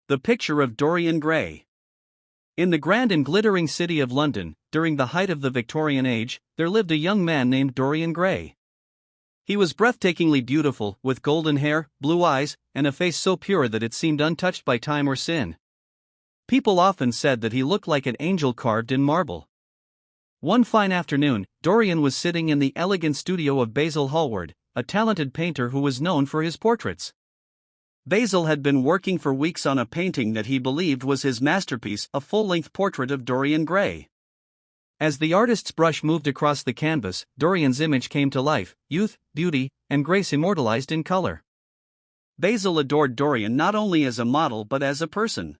The Picture of Dorian Gray. In the grand and glittering city of London, during the height of the Victorian age, there lived a young man named Dorian Gray. He was breathtakingly beautiful, with golden hair, blue eyes, and a face so pure that it seemed untouched by time or sin. People often said that he looked like an angel carved in marble. One fine afternoon, Dorian was sitting in the elegant studio of Basil Hallward, a talented painter who was known for his portraits. Basil had been working for weeks on a painting that he believed was his masterpiece, a full-length portrait of Dorian Gray. As the artist's brush moved across the canvas, Dorian's image came to life, youth, beauty, and grace immortalized in color. Basil adored Dorian not only as a model but as a person.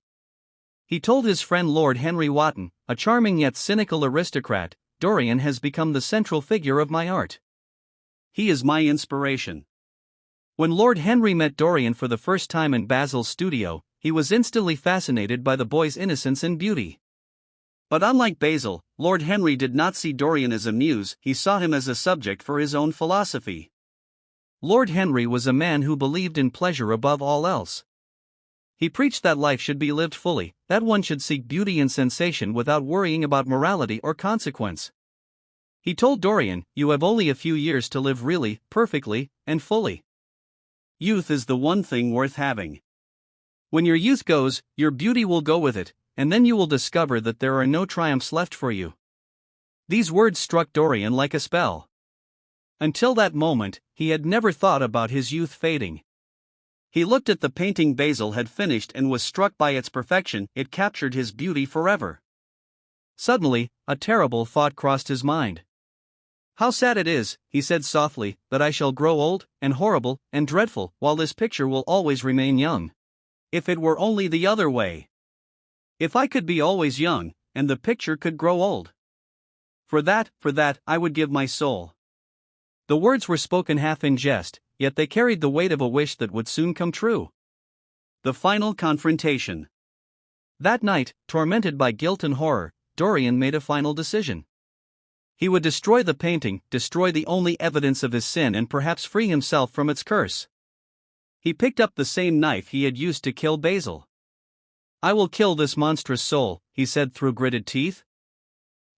He told his friend Lord Henry Wotton, a charming yet cynical aristocrat, "Dorian has become the central figure of my art. He is my inspiration." When Lord Henry met Dorian for the first time in Basil's studio, he was instantly fascinated by the boy's innocence and beauty. But unlike Basil, Lord Henry did not see Dorian as a muse, he saw him as a subject for his own philosophy. Lord Henry was a man who believed in pleasure above all else. He preached that life should be lived fully, that one should seek beauty and sensation without worrying about morality or consequence. He told Dorian, "You have only a few years to live really, perfectly, and fully. Youth is the one thing worth having. When your youth goes, your beauty will go with it, and then you will discover that there are no triumphs left for you." These words struck Dorian like a spell. Until that moment, he had never thought about his youth fading. He looked at the painting Basil had finished and was struck by its perfection. It captured his beauty forever. Suddenly, a terrible thought crossed his mind. "How sad it is," he said softly, "that I shall grow old, and horrible, and dreadful, while this picture will always remain young. If it were only the other way. If I could be always young, and the picture could grow old. For that, I would give my soul." The words were spoken half in jest, yet they carried the weight of a wish that would soon come true. The final confrontation. That night, tormented by guilt and horror, Dorian made a final decision. He would destroy the painting, destroy the only evidence of his sin, and perhaps free himself from its curse. He picked up the same knife he had used to kill Basil. "I will kill this monstrous soul," he said through gritted teeth.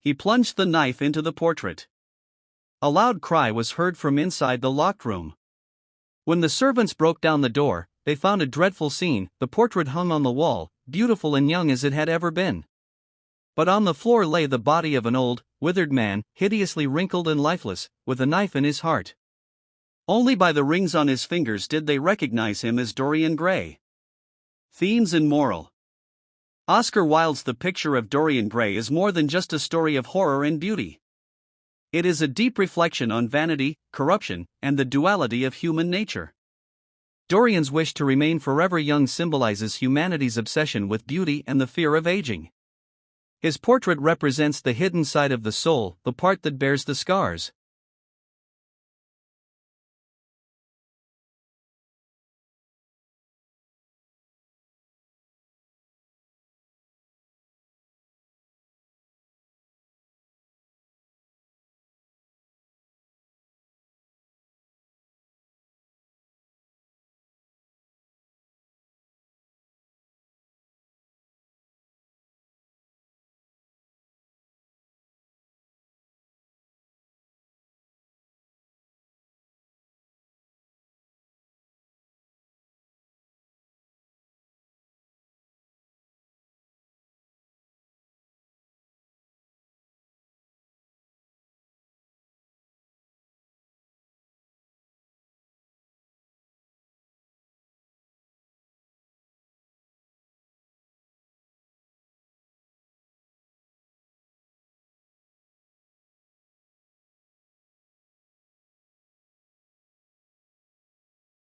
He plunged the knife into the portrait. A loud cry was heard from inside the locked room. When the servants broke down the door, they found a dreadful scene. The portrait hung on the wall, beautiful and young as it had ever been. But on the floor lay the body of an old, withered man, hideously wrinkled and lifeless, with a knife in his heart. Only by the rings on his fingers did they recognize him as Dorian Gray. Themes and moral. Oscar Wilde's The Picture of Dorian Gray is more than just a story of horror and beauty. It is a deep reflection on vanity, corruption, and the duality of human nature. Dorian's wish to remain forever young symbolizes humanity's obsession with beauty and the fear of aging. His portrait represents the hidden side of the soul, the part that bears the scars.